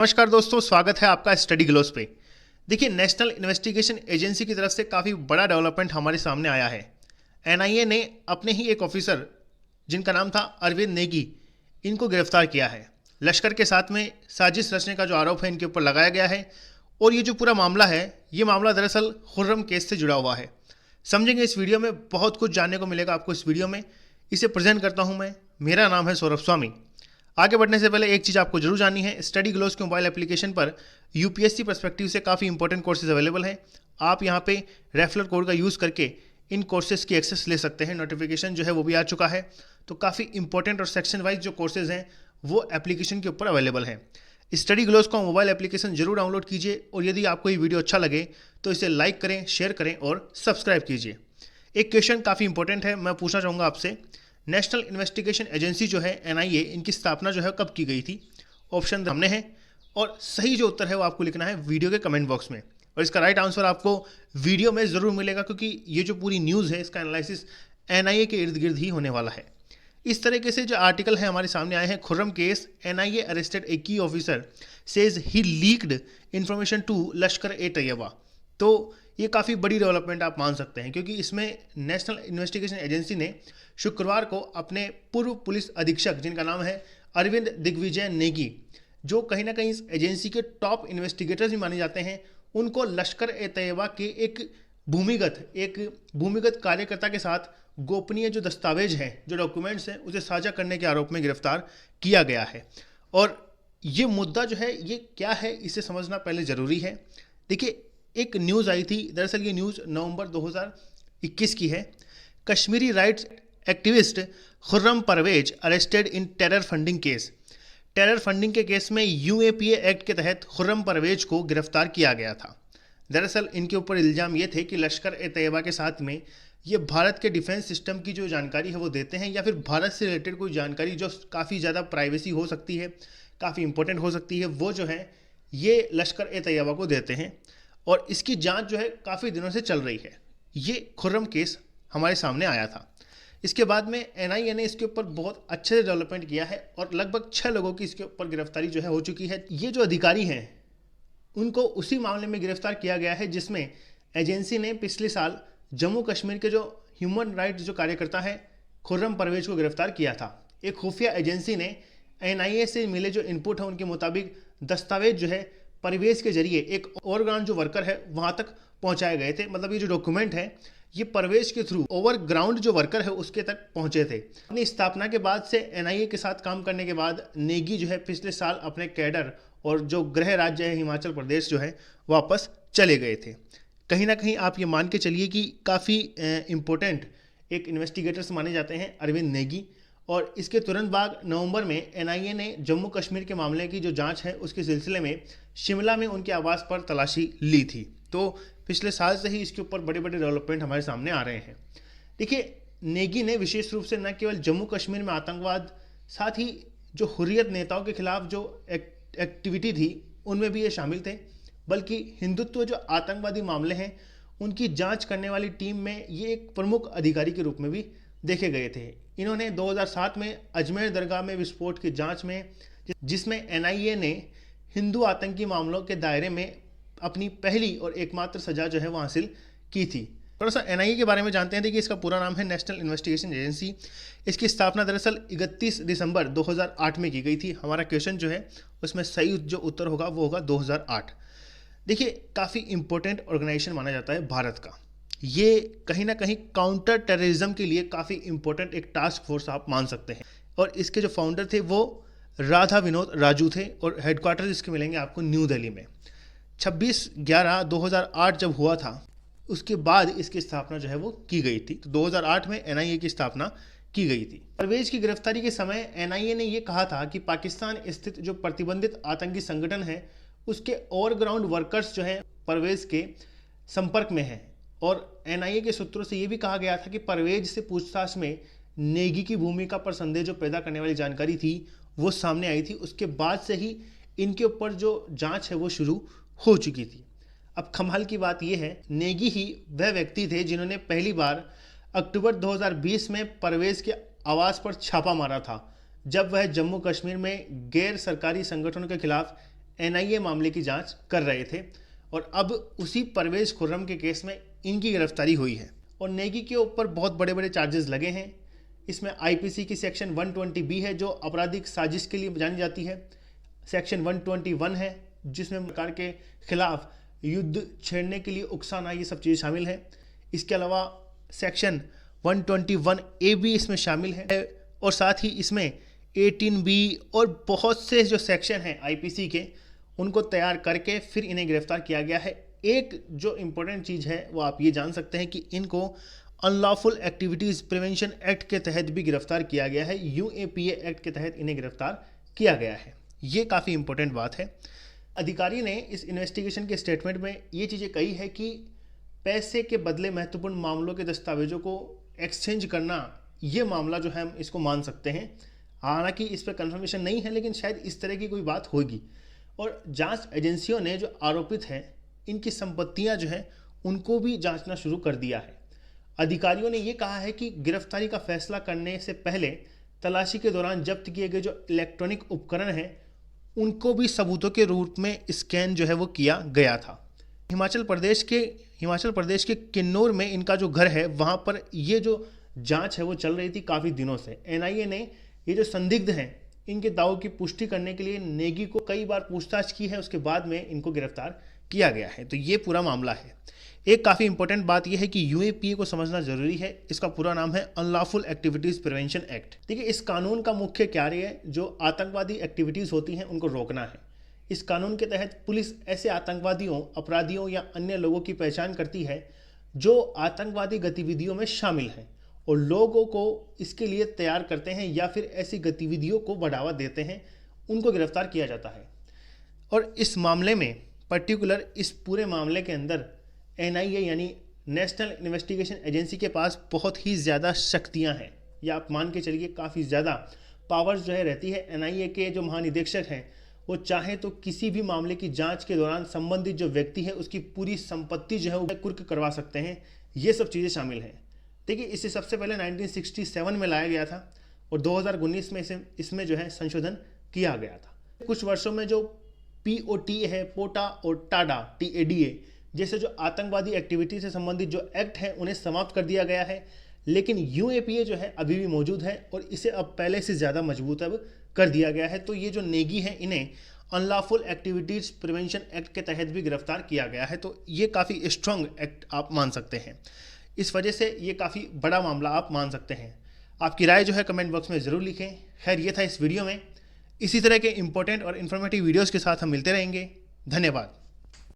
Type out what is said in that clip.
नमस्कार दोस्तों, स्वागत है आपका स्टडी ग्लोस पे। देखिए, नेशनल इन्वेस्टिगेशन एजेंसी की तरफ से काफ़ी बड़ा डेवलपमेंट हमारे सामने आया है। एनआईए ने अपने ही एक ऑफिसर जिनका नाम था अरविंद नेगी, इनको गिरफ्तार किया है। लश्कर के साथ में साजिश रचने का जो आरोप है इनके ऊपर लगाया गया है। और ये जो पूरा मामला है, ये मामला दरअसल खुर्रम केस से जुड़ा हुआ है। समझेंगे इस वीडियो में, बहुत कुछ जानने को मिलेगा आपको इस वीडियो में। इसे प्रेजेंट करता हूँ मैं, मेरा नाम है सौरभ स्वामी। आगे बढ़ने से पहले एक चीज़ आपको जरूर जाननी है, स्टडी ग्लोस के मोबाइल एप्लीकेशन पर यूपीएससी पर्सपेक्टिव से काफ़ी इंपॉर्टेंट कोर्सेज अवेलेबल हैं। आप यहां पे रेफरल कोड का यूज़ करके इन कोर्सेज की एक्सेस ले सकते हैं। नोटिफिकेशन जो है वो भी आ चुका है। तो काफ़ी इंपॉर्टेंट और सेक्शन वाइज जो कोर्सेज हैं वो एप्लीकेशन के ऊपर अवेलेबल हैं। स्टडी ग्लोस का मोबाइल एप्लीकेशन जरूर डाउनलोड कीजिए, और यदि आपको ये वीडियो अच्छा लगे तो इसे लाइक करें, शेयर करें और सब्सक्राइब कीजिए। एक क्वेश्चन काफ़ी इंपॉर्टेंट है, मैं पूछना चाहूँगा आपसे। नेशनल इन्वेस्टिगेशन एजेंसी जो है एनआईए, इनकी स्थापना जो है कब की गई थी? ऑप्शन सामने है, और सही जो उत्तर है वो आपको लिखना है वीडियो के कमेंट बॉक्स में। और इसका राइट आंसर आपको वीडियो में ज़रूर मिलेगा, क्योंकि ये जो पूरी न्यूज़ है इसका एनालिसिस एनआईए के इर्द गिर्द ही होने वाला है। इस तरीके से जो आर्टिकल है हमारे सामने आए हैं, Khurram case, NIA arrested a key officer says he leaked information to Lashkar e Taiba. तो ये काफ़ी बड़ी डेवलपमेंट आप मान सकते हैं, क्योंकि इसमें नेशनल इन्वेस्टिगेशन एजेंसी ने शुक्रवार को अपने पूर्व पुलिस अधीक्षक, जिनका नाम है अरविंद दिग्विजय नेगी, जो कहीं ना कहीं इस एजेंसी के टॉप इन्वेस्टिगेटर्स भी माने जाते हैं, उनको लश्कर ए तैयबा के एक भूमिगत कार्यकर्ता के साथ गोपनीय जो दस्तावेज हैं, जो डॉक्यूमेंट्स हैं, उसे साझा करने के आरोप में गिरफ्तार किया गया है। और ये मुद्दा जो है ये क्या है, इसे समझना पहले ज़रूरी है। देखिए, एक न्यूज़ आई थी, दरअसल ये न्यूज़ नवंबर 2021 की है। Kashmiri rights activist Khurram Parvez arrested in terror funding case. Terror funding के केस में यूएपीए एक्ट के तहत खुर्रम परवेज को गिरफ्तार किया गया था। दरअसल इनके ऊपर इल्ज़ाम ये थे कि लश्कर ए तैयबा के साथ में ये भारत के डिफेंस सिस्टम की जो जानकारी है वो देते हैं, या फिर भारत से रिलेटेड कोई जानकारी जो काफ़ी ज़्यादा प्राइवेसी हो सकती है, काफ़ी इंपॉर्टेंट हो सकती है, वो जो है ये लश्कर ए तैयबा को देते हैं। और इसकी जांच जो है काफ़ी दिनों से चल रही है। ये खुर्रम केस हमारे सामने आया था। इसके बाद में एनआईए ने इसके ऊपर बहुत अच्छे से डेवलपमेंट किया है, और लगभग 6 लोगों की इसके ऊपर गिरफ्तारी जो है हो चुकी है। ये जो अधिकारी हैं उनको उसी मामले में गिरफ्तार किया गया है जिसमें एजेंसी ने पिछले साल जम्मू कश्मीर के जो ह्यूमन राइट्स जो कार्यकर्ता है खुर्रम परवेज को गिरफ्तार किया था। एक खुफिया एजेंसी ने एनआईए से मिले जो इनपुट है उनके मुताबिक दस्तावेज जो है परवेज के जरिए एक ओवरग्राउंड जो वर्कर है वहां तक पहुंचाए गए थे। मतलब ये जो डॉक्यूमेंट है ये परवेज के थ्रू ओवरग्राउंड जो वर्कर है उसके तक पहुंचे थे। अपनी स्थापना के बाद से एनआईए के साथ काम करने के बाद नेगी जो है पिछले साल अपने कैडर और जो गृह राज्य है हिमाचल प्रदेश जो है वापस चले गए थे। कहीं ना कहीं आप ये मान के चलिए कि काफ़ी इम्पोर्टेंट एक इन्वेस्टिगेटर्स माने जाते हैं अरविंद नेगी। और इसके तुरंत बाद नवंबर में एनआईए ने जम्मू कश्मीर के मामले की जो जांच है उसके सिलसिले में शिमला में उनके आवास पर तलाशी ली थी। तो पिछले साल से ही इसके ऊपर बड़े बड़े डेवलपमेंट हमारे सामने आ रहे हैं। देखिए, नेगी ने विशेष रूप से न केवल जम्मू कश्मीर में आतंकवाद, साथ ही जो हुर्रियत नेताओं के खिलाफ जो एक्टिविटी थी उनमें भी ये शामिल थे, बल्कि हिंदुत्व जो आतंकवादी मामले हैं उनकी जांच करने वाली टीम में ये एक प्रमुख अधिकारी के रूप में भी देखे गए थे। इन्होंने 2007 में अजमेर दरगाह में विस्फोट की जांच में, जिसमें एनआईए ने हिंदू आतंकी मामलों के दायरे में अपनी पहली और एकमात्र सजा जो है वो हासिल की थी। थोड़ा सा एनआईए के बारे में जानते हैं। कि इसका पूरा नाम है नेशनल इन्वेस्टिगेशन एजेंसी। इसकी स्थापना दरअसल 31 दिसंबर 2008 में की गई थी। हमारा क्वेश्चन जो है उसमें सही जो उत्तर होगा वो होगा 2008। देखिए, काफ़ी इंपॉर्टेंट ऑर्गेनाइजेशन माना जाता है भारत का। ये कहीं ना कहीं काउंटर टेररिज्म के लिए काफ़ी इंपॉर्टेंट एक टास्क फोर्स आप मान सकते हैं। और इसके जो फाउंडर थे वो राधा विनोद राजू थे, और हेडक्वार्टर्स इसके मिलेंगे आपको न्यू दिल्ली में। 26/11/2008 जब हुआ था उसके बाद इसकी स्थापना जो है वो की गई थी। तो 2008 में एनआईए की स्थापना की गई थी। परवेज की गिरफ्तारी के समय एनआईए ने यह कहा था कि पाकिस्तान स्थित जो प्रतिबंधित आतंकी संगठन है उसके ओवरग्राउंड वर्कर्स जो हैं परवेज के संपर्क में हैं। और एनआईए के सूत्रों से यह भी कहा गया था कि परवेज से पूछताछ में नेगी की भूमिका पर संदेह जो पैदा करने वाली जानकारी थी वो सामने आई थी। उसके बाद से ही इनके ऊपर जो जांच है वो शुरू हो चुकी थी। अब कमाल की बात यह है, नेगी ही वह व्यक्ति थे जिन्होंने पहली बार अक्टूबर 2020 में परवेज के आवास पर छापा मारा था, जब वह जम्मू कश्मीर में गैर सरकारी संगठनों के खिलाफ एनआईए मामले की जांच कर रहे थे और अब उसी परवेज खुर्रम के केस में इनकी गिरफ्तारी हुई है। और नेगी के ऊपर बहुत बड़े बड़े चार्जेस लगे हैं। इसमें आईपीसी की सेक्शन 120 है जो आपराधिक साजिश के लिए जानी जाती है। सेक्शन 121 है जिसमें सरकार के खिलाफ युद्ध छेड़ने के लिए उकसाना, ये सब चीज़ें शामिल हैं। इसके अलावा सेक्शन 121A भी इसमें शामिल है और साथ ही इसमें 18B और बहुत से जो सेक्शन हैं आईपीसी के उनको तैयार करके फिर इन्हें गिरफ्तार किया गया है। एक जो इम्पोर्टेंट चीज़ है वो आप ये जान सकते हैं कि इनको अनलॉफुल एक्टिविटीज़ प्रिवेंशन एक्ट के तहत भी गिरफ्तार किया गया है। UAPA एक्ट के तहत इन्हें गिरफ्तार किया गया है। ये काफ़ी इम्पोर्टेंट बात है। अधिकारी ने इस इन्वेस्टिगेशन के स्टेटमेंट में ये चीज़ें कही है कि पैसे के बदले महत्वपूर्ण मामलों के दस्तावेजों को एक्सचेंज करना, ये मामला जो है हम इसको मान सकते हैं। हालांकि इस पर कंफर्मेशन नहीं है लेकिन शायद इस तरह की कोई बात होगी। और जांच एजेंसियों ने जो आरोपित हैं इनकी संपत्तियां जो हैं उनको भी जांचना शुरू कर दिया है। अधिकारियों ने ये कहा है कि गिरफ्तारी का फैसला करने से पहले तलाशी के दौरान जब्त किए गए जो इलेक्ट्रॉनिक उपकरण हैं उनको भी सबूतों के रूप में स्कैन जो है वो किया गया था। हिमाचल प्रदेश के किन्नौर में इनका जो घर है वहाँ पर ये जो जांच है वो चल रही थी काफ़ी दिनों से। एनआईए ने ये जो संदिग्ध हैं इनके दावों की पुष्टि करने के लिए नेगी को कई बार पूछताछ की है, उसके बाद में इनको गिरफ्तार किया गया है। तो ये पूरा मामला है। एक काफ़ी इंपॉर्टेंट बात यह है कि UAPA को समझना जरूरी है। इसका पूरा नाम है अनलॉफुल एक्टिविटीज़ प्रिवेंशन एक्ट। देखिए, इस कानून का मुख्य कार्य है जो आतंकवादी एक्टिविटीज़ होती हैं उनको रोकना है। इस कानून के तहत पुलिस ऐसे आतंकवादियों, अपराधियों या अन्य लोगों की पहचान करती है जो आतंकवादी गतिविधियों में शामिल हैं और लोगों को इसके लिए तैयार करते हैं या फिर ऐसी गतिविधियों को बढ़ावा देते हैं, उनको गिरफ्तार किया जाता है। और इस मामले में पर्टिकुलर, इस पूरे मामले के अंदर NIA यानी नेशनल इन्वेस्टिगेशन एजेंसी के पास बहुत ही ज़्यादा शक्तियां हैं, या आप मान के चलिए काफ़ी ज़्यादा पावर्स जो है रहती है। NIA के जो महानिदेशक हैं वो चाहे तो किसी भी मामले की जांच के दौरान संबंधित जो व्यक्ति है उसकी पूरी संपत्ति जो है वो कुर्क करवा सकते हैं। ये सब चीज़ें शामिल हैं। देखिए, इसे सबसे पहले 1967 में लाया गया था और 2019 में इसमें जो है संशोधन किया गया था। कुछ वर्षों में जो POTA है, पोटा और टाडा TADA जैसे जो आतंकवादी एक्टिविटी से संबंधित जो एक्ट हैं उन्हें समाप्त कर दिया गया है, लेकिन UAPA जो है अभी भी मौजूद है और इसे अब पहले से ज़्यादा मजबूत अब कर दिया गया है। तो ये जो नेगी हैं इन्हें अनलॉफुल एक्टिविटीज़ प्रिवेंशन एक्ट के तहत भी गिरफ्तार किया गया है। तो ये काफ़ी स्ट्रॉन्ग एक्ट आप मान सकते हैं। इस वजह से ये काफ़ी बड़ा मामला आप मान सकते हैं। आपकी राय जो है कमेंट बॉक्स में ज़रूर लिखें। खैर, ये था इस वीडियो में। इसी तरह के इंपॉर्टेंट और इन्फॉर्मेटिव वीडियोज़ के साथ हम मिलते रहेंगे। धन्यवाद।